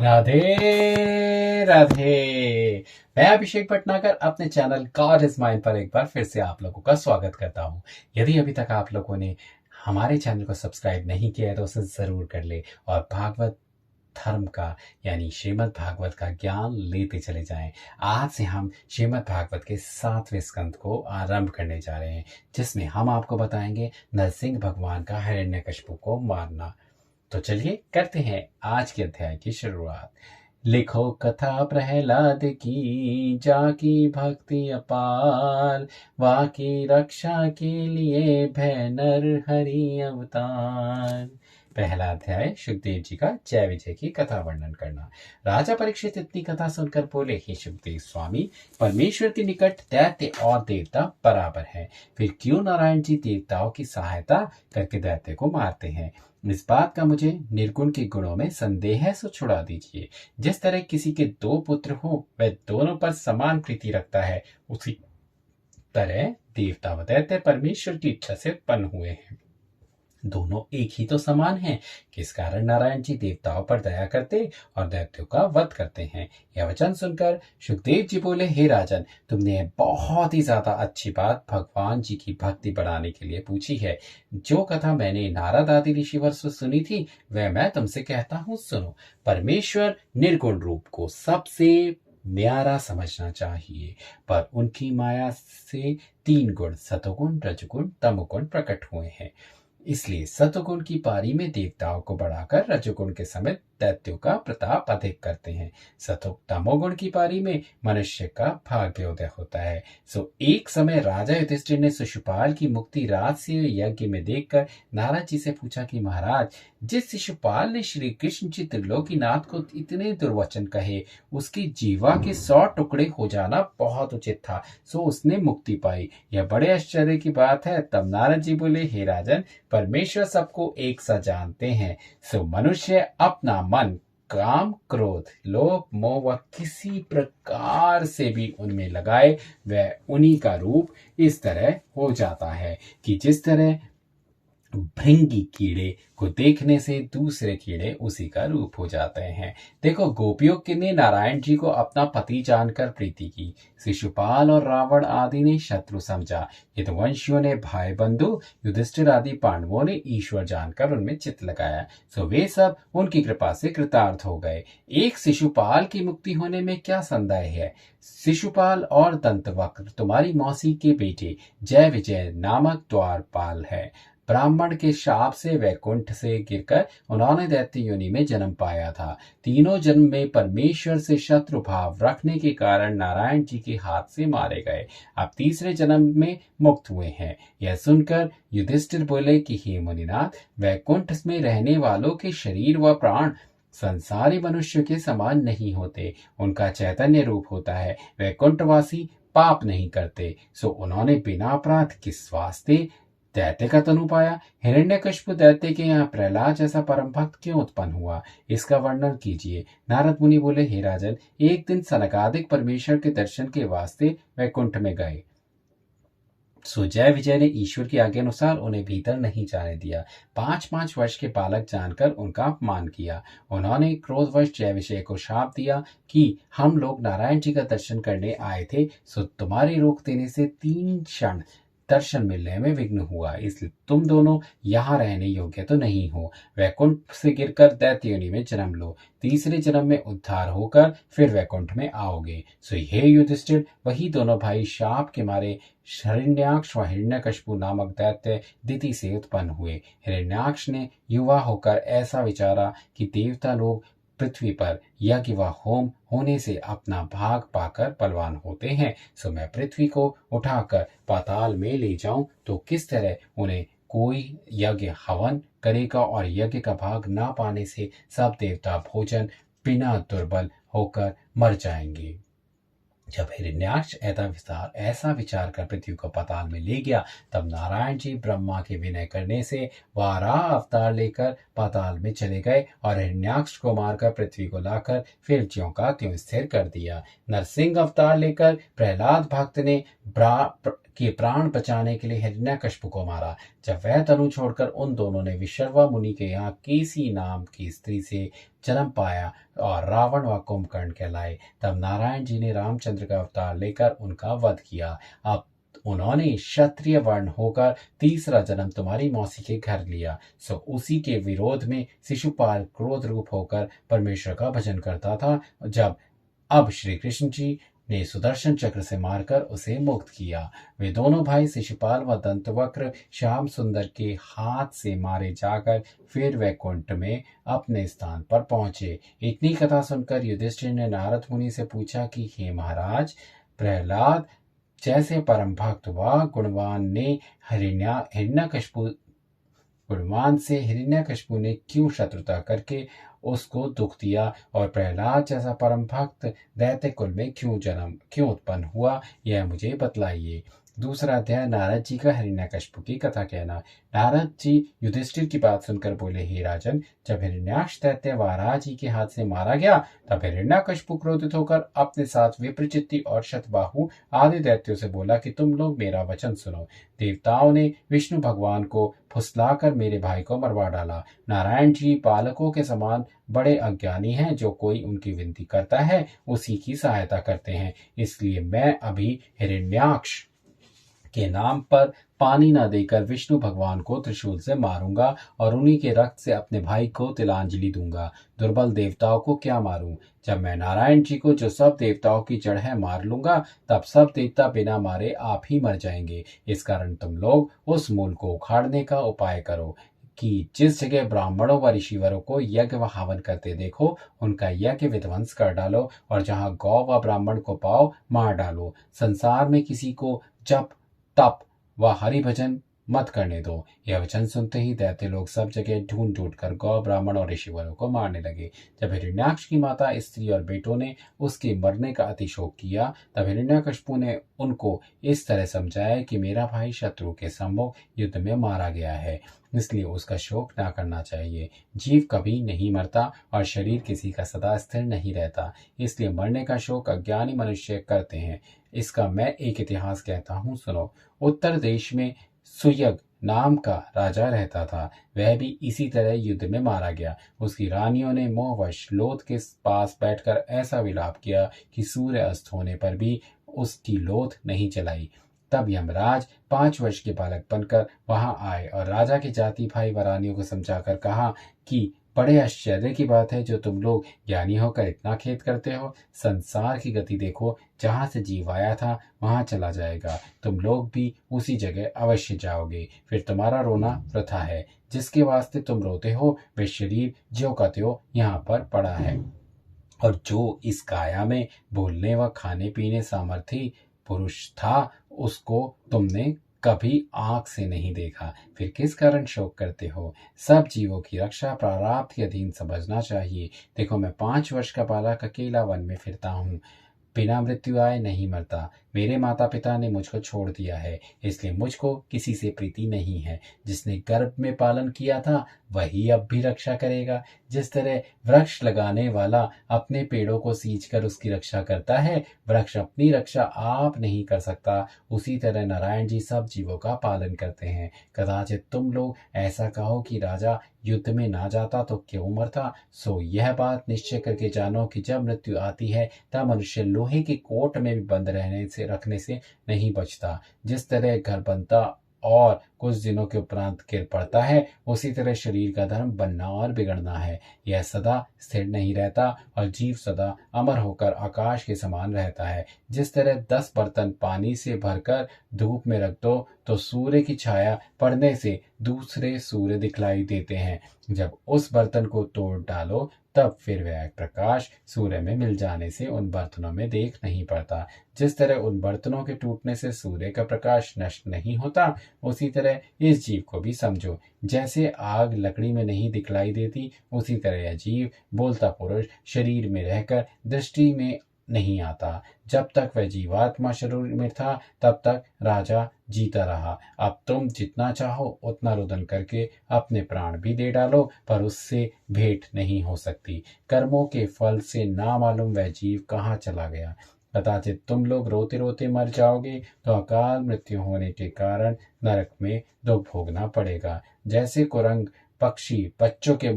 राधे राधे। मैं अभिषेक भटनागर अपने channel God is mine पर एक बार फिर से आप लोगों का स्वागत करता हूं। यदि अभी तक आप लोगों ने हमारे चैनल को सब्सक्राइब नहीं किया है तो उसे जरूर कर ले और भागवत धर्म का यानी श्रीमद् भागवत का ज्ञान लेते चले जाएं। आज से हम श्रीमद् भागवत के 7वें स्कंद को आरंभ करने जा रहे हैं, जिसमें हम आपको बताएंगे नरसिंह भगवान का हिरण्यकशिपु को मारना। तो चलिए करते हैं आज के अध्याय की शुरुआत। लिखो कथा प्रहलाद की, जाकी भक्ति अपार, वाकी रक्षा के लिए भय नर हरि अवतार। पहला अध्याय शुकदेव जी का जय विजय की कथा वर्णन करना। राजा परीक्षित इतनी कथा सुनकर बोले, हे शुकदेव स्वामी, परमेश्वर के निकट दैत्य और देवता बराबर हैं, फिर क्यों नारायण जी देवताओं की सहायता करके दैत्य को मारते हैं? इस बात का मुझे निर्गुण के गुणों में संदेह है, सो छुड़ा दीजिए। जिस तरह किसी के 2 पुत्र हो वह दोनों पर समान प्रीति रखता है, उसी तरह देवता व दैत्य परमेश्वर की इच्छा से उत्पन्न हुए हैं। दोनों एक ही तो समान हैं, किस कारण नारायण जी देवताओं पर दया करते और दैत्यों का वध करते हैं? यह वचन सुनकर सुखदेव जी बोले, हे राजन, तुमने बहुत ही ज्यादा अच्छी बात भगवान जी की भक्ति बढ़ाने के लिए पूछी है। जो कथा मैंने नारद आदि ऋषिवर से सुनी थी वह मैं तुमसे कहता हूँ, सुनो। परमेश्वर निर्गुण रूप को सबसे न्यारा समझना चाहिए, पर उनकी माया से 3 गुण सतोगुण, रजगुण, तमोगुण प्रकट हुए हैं। इसलिए सतोगुण की पारी में देवताओं को बढ़ाकर रजोगुण के समेत दैत्यों का प्रताप अधिक करते हैं। तमोगुण की पारी में मनुष्य का भाग्योदय होता है। सो एक समय राजा युधिष्ठिर ने शिशुपाल की मुक्ति राजसी यज्ञ में देखकर नारद जी से पूछा कि महाराज, जिस शिशुपाल ने श्री कृष्ण जी त्रिलोकीनाथ को इतने दुर्वचन कहे, उसकी जीवा के 100 टुकड़े हो जाना बहुत उचित था, सो उसने मुक्ति पाई। यह बड़े आश्चर्य की बात है। तब नारद जी बोले, हे राजन, परमेश्वर सबको एक सा जानते हैं। सो मनुष्य अपना मन काम, क्रोध, लोभ, मोह व किसी प्रकार से भी उनमें लगाए, वह उन्हीं का रूप इस तरह हो जाता है कि जिस तरह भृंगी कीड़े को देखने से दूसरे कीड़े उसी का रूप हो जाते हैं। देखो, गोपियों ने नारायण जी को अपना पति जानकर प्रीति की, शिशुपाल और रावण आदि ने शत्रु समझा, यदुवंशियों ने भाई बंधु, युधिष्ठिर आदि पांडवों ने ईश्वर जानकर उनमें चित्त लगाया, सो वे सब उनकी कृपा से कृतार्थ हो गए। एक शिशुपाल की मुक्ति होने में क्या संदेह है? शिशुपाल और दंतवक्र तुम्हारी मौसी के बेटे जय विजय नामक द्वारपाल है। ब्राह्मण के शाप से वैकुंठ से गिरकर उन्होंने दैत्य योनि में जन्म पाया था। तीनों जन्म में परमेश्वर से शत्रु भाव रखने के कारण नारायण जी के हाथ से मारे गए। अब तीसरे जन्म में मुक्त हुए हैं। यह सुनकर युधिष्ठिर बोले कि हे मुनिनाथ, वैकुंठ में रहने वालों के शरीर व प्राण संसारी मनुष्य के समान नहीं होते, उनका चैतन्य रूप होता है। वैकुंठवासी पाप नहीं करते, सो उन्होंने बिना अपराध किस वास्ते दैत्य का तनु पाया? हिरण्यकशिपु दैत्य के यहाँ प्रहलाद जैसा परम भक्त क्यों उत्पन्न हुआ, इसका वर्णन कीजिए। नारद मुनि बोले, हे राजन, एक दिन सनकादिक परमेश्वर के दर्शन के वास्ते वैकुंठ में गए। सो जय विजय ने ईश्वर की आज्ञा अनुसार उन्हें भीतर नहीं जाने दिया। 5-5 वर्ष के बालक जानकर उनका अपमान किया। उन्होंने क्रोधवश जय विजय को शाप दिया कि हम लोग नारायण जी का दर्शन करने आए थे, सो तुम्हारे रोक देने से 3 क्षण दर्शन मिलने में विघ्न हुआ, इसलिए तुम दोनों यहाँ रहने योग्य तो नहीं हो। वैकुंठ से गिरकर दैत्य योनि में जन्म लो, तीसरे जन्म में उद्धार होकर फिर वैकुंठ में आओगे। सो हे युधिष्ठिर, वही दोनों भाई शाप के मारे हिरण्याक्ष व हिरण्यकशिपु नामक दैत्य दिति से उत्पन्न हुए। हिरण्याक्ष ने युवा होकर ऐसा विचारा कि देवता लोग पृथ्वी पर यज्ञ व होम होने से अपना भाग पाकर बलवान होते हैं, सो मैं पृथ्वी को उठाकर पाताल में ले जाऊं तो किस तरह उन्हें कोई यज्ञ हवन करेगा और यज्ञ का भाग ना पाने से सब देवता भोजन बिना दुर्बल होकर मर जाएंगे। जब हिरण्याक्ष ऐसा विचार कर पृथ्वी को पाताल में ले गया, तब नारायण जी ब्रह्मा के विनय करने से वाराह अवतार लेकर पाताल में चले गए और हिरण्याक्ष को मारकर पृथ्वी को लाकर फिर ज्यों का त्यों स्थिर कर दिया। नरसिंह अवतार लेकर प्रहलाद भक्त ने कि प्राण बचाने के लिए हिरण्यकशिपु को मारा। जब वह तनु छोड़कर उन दोनों ने विशर्वा मुनि के यहाँ केसी नाम की स्त्री से जन्म पाया और रावण व कुंभकर्ण कहलाए, तब नारायण जी ने रामचंद्र का अवतार लेकर उनका वध किया। अब उन्होंने क्षत्रिय वर्ण होकर तीसरा जन्म तुम्हारी मौसी के घर लिया। सो उसी के विरोध में शिशुपाल क्रोध रूप होकर परमेश्वर का भजन करता था। अब श्री कृष्ण जी ने सुदर्शन चक्र से मारकर उसे मुक्त किया। वे दोनों भाई शिशुपाल व दंतवक्र श्याम सुंदर के हाथ से मारे जाकर फिर वैकुंठ में अपने स्थान पर पहुंचे। इतनी कथा सुनकर युधिष्ठिर ने नारद मुनि से पूछा कि हे महाराज, प्रहलाद जैसे परम भक्त व गुणवान ने हिरण्यकशिपु गुणवान से हिरण्यकशिपु ने क्यों शत्रुता करके उसको दुख दिया, और प्रहलाद जैसा परम भक्त दैत्य कुल में क्यों उत्पन्न हुआ, यह मुझे बतलाइए। दूसरा अध्याय, नारद जी का हिरण्यकशिपु की कथा कहना। नारद जी युधिष्ठिर की बात सुनकर बोले, हे राजन, जब हिरण्याक्ष दैत्य वाराह जी के हाथ से मारा गया तब हिरण्यकशिपु क्रोधित होकर अपने साथ विप्रचित्ति और शतबाहु आदि दैत्यों से बोला कि तुम लोग मेरा वचन सुनो। देवताओं ने विष्णु भगवान को फुसलाकर मेरे भाई को मरवा डाला। नारायण जी बालकों के समान बड़े अज्ञानी हैं, जो कोई उनकी विनती करता है उसी की सहायता करते हैं। इसलिए मैं अभी हिरण्याक्ष के नाम पर पानी न देकर विष्णु भगवान को त्रिशूल से मारूंगा और उन्हीं के रक्त से अपने भाई को तिलांजलि दूंगा। दुर्बल देवताओं को क्या मारूं? जब मैं नारायण जी को, जो सब देवताओं की जड़ है, मार लूंगा, तब सब देवता बिना मारे आप ही मर जाएंगे। इस कारण तुम लोग उस मूल को उखाड़ने का उपाय करो कि जिस जगह ब्राह्मणों व ऋषिवरों को यज्ञ व हवन करते देखो, उनका यज्ञ विध्वंस कर डालो, और जहाँ गौ व ब्राह्मण को पाओ मार डालो। संसार में किसी को जप तप व हरि भजन मत करने दो। यह वचन सुनते ही दैत्य लोग सब जगह ढूंढ ढूंढ कर गौ ब्राह्मण और ऋषिवरों को मारने लगे। जब हिरण्याक्ष की माता, स्त्री और बेटों ने उसके मरने का अतिशोक किया, तब हिरण्यकशिपु ने उनको इस तरह समझाया कि मेरा भाई शत्रु के सम्मुख युद्ध में मारा गया है, इसलिए उसका शोक ना करना चाहिए। जीव कभी नहीं मरता और शरीर किसी का सदा स्थिर नहीं रहता, इसलिए मरने का शोक अज्ञानी मनुष्य करते हैं। इसका मैं एक इतिहास कहता हूँ, सुनो। उत्तर देश में सुयग नाम का राजा रहता था। वह भी इसी तरह युद्ध में मारा गया। उसकी रानियों ने मोहवश लोथ के पास बैठकर ऐसा विलाप किया कि सूर्य अस्त होने पर भी उसकी लोथ नहीं चलाई। तब यमराज 5 वर्ष के बालक बनकर वहां आए और राजा के जाति भाई व रानियों को समझाकर कहा कि बड़े आश्चर्य की बात है जो तुम लोग ज्ञानी होकर इतना खेद करते हो। संसार की गति देखो, जहां से जीव आया था वहां चला जाएगा। तुम लोग भी उसी जगह अवश्य जाओगे। फिर तुम्हारा रोना वृथा है। जिसके वास्ते तुम रोते हो वे शरीर ज्यों का त्यों यहाँ पर पड़ा है, और जो इस काया में बोलने व खाने पीने सामर्थी पुरुष था, उसको तुमने कभी आंख से नहीं देखा। फिर किस कारण शोक करते हो? सब जीवों की रक्षा प्रारब्ध के अधीन समझना चाहिए। देखो, मैं 5 वर्ष का बालक अकेला वन में फिरता हूँ, बिना मृत्यु आए नहीं मरता। मेरे माता पिता ने मुझको छोड़ दिया है, इसलिए मुझको किसी से प्रीति नहीं है। जिसने गर्भ में पालन किया था वही अब भी रक्षा करेगा। जिस तरह वृक्ष लगाने वाला अपने पेड़ों को सींच कर उसकी रक्षा करता है, वृक्ष अपनी रक्षा आप नहीं कर सकता, उसी तरह नारायण जी सब जीवों का पालन करते हैं। कदाचित तुम लोग ऐसा कहो कि राजा युद्ध में ना जाता तो क्यों मरता। सो यह बात निश्चय करके जानो कि जब मृत्यु आती है तब मनुष्य लोहे के कोट में भी बंद रखने से नहीं बचता। जिस तरह घर बनता और कुछ दिनों के उपरांत गिर पड़ता है, उसी तरह शरीर का धर्म बनना और बिगड़ना है। यह सदा स्थिर नहीं रहता और जीव सदा अमर होकर आकाश के समान रहता है। जिस तरह 10 बर्तन पानी से भरकर धूप में रख दो तो सूर्य की छाया पड़ने से दूसरे सूर्य दिखलाई देते हैं। जब उस बर्तन को तोड़ डालो तब फिर वह प्रकाश सूर्य में मिल जाने से उन बर्तनों में देख नहीं पड़ता। जिस तरह उन बर्तनों के टूटने से सूर्य का प्रकाश नष्ट नहीं होता, उसी तरह इस जीव को भी समझो। जैसे आग लकड़ी में नहीं दिखलाई देती, उसी तरह यह जीव बोलता पुरुष शरीर में रहकर दृष्टि में नहीं आता। जब तक वह जीवात्मा शरीर में था तब तक राजा जीता रहा। अब तुम जितना चाहो उतना रुदन करके अपने प्राण भी दे डालो, पर उससे भेंट नहीं हो सकती। कर्मों के फल से ना मालूम वह जीव कहाँ चला गया। कदाचित तुम लोग रोते रोते मर जाओगे तो अकाल मृत्यु होने के कारण नरक में दुख भोगना पड़ेगा। जैसे कुरंग पक्षी बच्चों के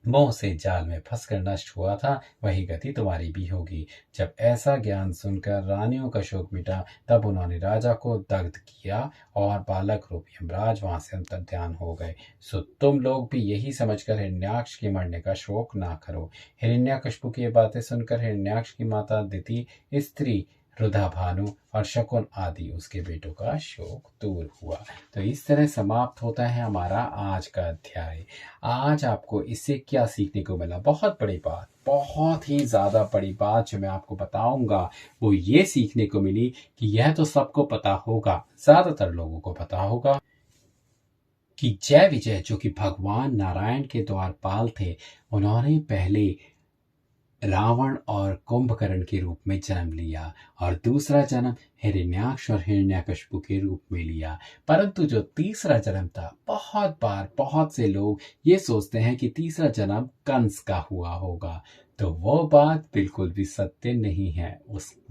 मोह से जाल में फंसकर नष्ट हुआ था, वही गति तुम्हारी भी होगी। जब ऐसा ज्ञान सुनकर रानियों का शोक मिटा, तब उन्होंने राजा को दग्ध किया और बालक रूप यमराज वहां से अंतर्ध्यान हो गए। सो तुम लोग भी यही समझकर हिरण्याक्ष के मरने का शोक ना करो। हिरण्यकशिपु की ये बातें सुनकर हिरण्याक्ष की माता दिति, स्त्री रुधा भानु और शकुन आदि उसके बेटों का शोक दूर हुआ। तो इस तरह समाप्त होता है हमारा आज का अध्याय। आज आपको इससे क्या सीखने को मिला? बहुत बड़ी बात, बहुत ही ज्यादा बड़ी बात जो मैं आपको बताऊंगा वो ये सीखने को मिली कि यह तो सबको पता होगा, ज्यादातर लोगों को पता होगा कि जय विजय जो कि भगवान नारायण के द्वारपाल थे, उन्होंने पहले रावण और कुंभकर्ण के रूप में जन्म लिया और दूसरा जन्म हिरण्याक्ष और हिरण्यकशिपु के रूप में लिया। परंतु जो तीसरा जन्म था, बहुत बार बहुत से लोग ये सोचते हैं कि तीसरा जन्म कंस का हुआ होगा, तो वो बात बिल्कुल भी सत्य नहीं है।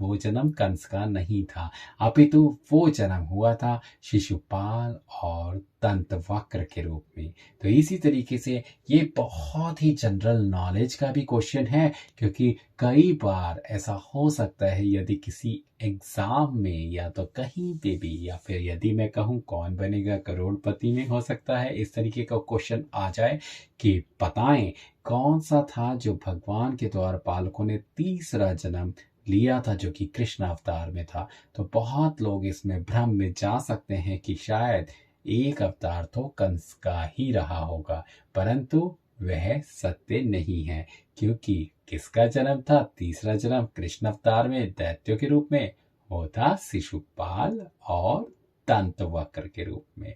वो जन्म कंस का नहीं था, अपितु वो जन्म हुआ था शिशुपाल और दंतवक्र के रूप में। तो इसी तरीके से ये बहुत ही जनरल नॉलेज का भी क्वेश्चन है, क्योंकि कई बार ऐसा हो सकता है यदि किसी एग्जाम में या तो कहीं पे भी, या फिर यदि मैं कहूँ कौन बनेगा करोड़पति में हो सकता है इस तरीके का क्वेश्चन आ जाए कि बताएं कौन सा था जो भगवान के द्वारपालकों ने तीसरा जन्म लिया था जो कि कृष्ण अवतार में था। तो बहुत लोग इसमें भ्रम में जा सकते हैं कि शायद एक अवतार तो कंस का ही रहा होगा, परंतु वह सत्य नहीं है, क्योंकि किसका जन्म था तीसरा जन्म कृष्ण अवतार में दैत्यों के रूप में? वो था शिशुपाल और दंतवक्र के रूप में।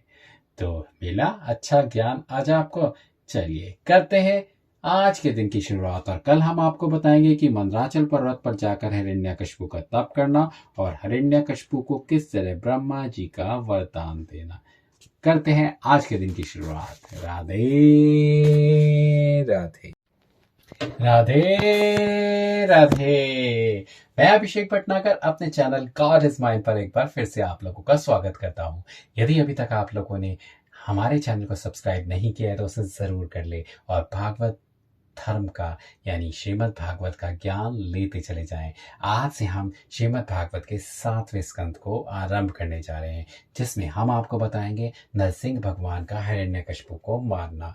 तो मिला अच्छा ज्ञान आज आपको। चलिए करते हैं आज के दिन की शुरुआत, और कल हम आपको बताएंगे कि मंदराचल पर्वत पर जाकर हिरण्यकशिपु का तप करना और हिरण्यकशिपु को किस तरह ब्रह्मा जी का वरदान देना। करते हैं आज के दिन की शुरुआत। राधे राधे राधे राधे। मैं अभिषेक भटनागर अपने चैनल गॉड इज माइन पर एक बार फिर से आप लोगों का स्वागत करता हूं। यदि अभी तक आप लोगों ने हमारे चैनल को सब्सक्राइब नहीं किया है तो उसे जरूर कर ले और भागवत धर्म का यानी श्रीमद् भागवत का ज्ञान लेते चले जाएं। आज से हम श्रीमद् भागवत के 7वें स्कंद को आरंभ करने जा रहे हैं, जिसमें हम आपको बताएंगे नरसिंह भगवान का हिरण्यकशिपु को मारना।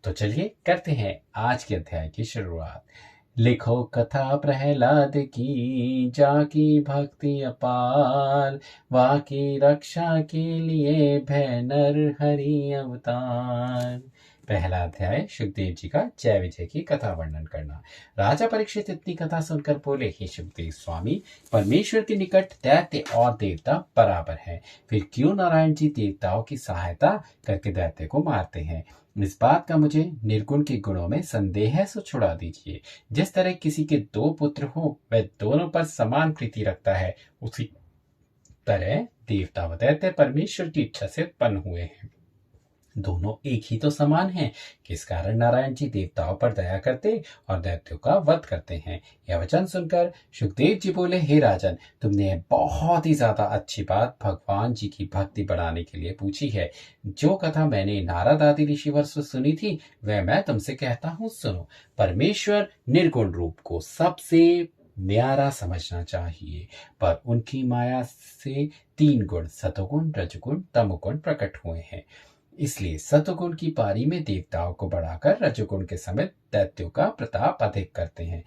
तो चलिए करते हैं आज के अध्याय की शुरुआत। लिखो कथा प्रहलाद की, जाकी भक्ति अपार, वाकी रक्षा के लिए भय नर हरि अवतार। पहला अध्याय सुखदेव जी का जय विजय की कथा वर्णन करना। राजा परीक्षित इतनी कथा सुनकर बोले, हे सुखदेव स्वामी, परमेश्वर के निकट दैत्य और देवता बराबर हैं, फिर क्यों नारायण जी देवताओं की सहायता करके दैत्य को मारते हैं? इस बात का मुझे निर्गुण के गुणों में संदेह है, सो छुड़ा दीजिए। जिस तरह किसी के 2 पुत्र हो वह दोनों पर समान प्रीति रखता है, उसी तरह देवता व दैत्य परमेश्वर की इच्छा से उत्पन्न हुए हैं। दोनों एक ही तो समान हैं, किस कारण नारायण जी देवताओं पर दया करते और दैत्यों का वध करते हैं? यह वचन सुनकर सुखदेव जी बोले, हे राजन, तुमने बहुत ही ज्यादा अच्छी बात भगवान जी की भक्ति बढ़ाने के लिए पूछी है। जो कथा मैंने नारद आदि ऋषिवर से सुनी थी वह मैं तुमसे कहता हूँ, सुनो। परमेश्वर निर्गुण रूप को सबसे न्यारा समझना चाहिए, पर उनकी माया से 3 गुण सतोगुण रजगुण तमोगुण प्रकट हुए हैं। इसलिए सतोगुण की पारी में देवताओं को बढ़ाकर रजोगुण के समेत दैत्यों का प्रताप अधिक करते हैं।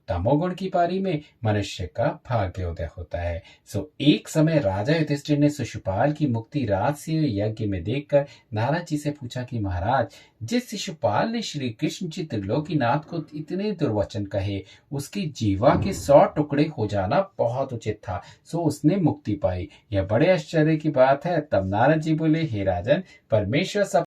तमोगुण की पारी में मनुष्य का भाग्योदय होता है। सो एक समय राजा युधिष्ठिर ने शिशुपाल की मुक्ति राजसी यज्ञ में देखकर नारद जी से पूछा कि महाराज, जिस शिशुपाल ने श्री कृष्ण जी त्रिलोकीनाथ को इतने दुर्वचन कहे, उसकी जीवा के 100 टुकड़े हो जाना बहुत उचित था, सो उसने मुक्ति पाई। यह बड़े आश्चर्य की बात है। तब नारद जी बोले, हे राजन, परमेश्वर सब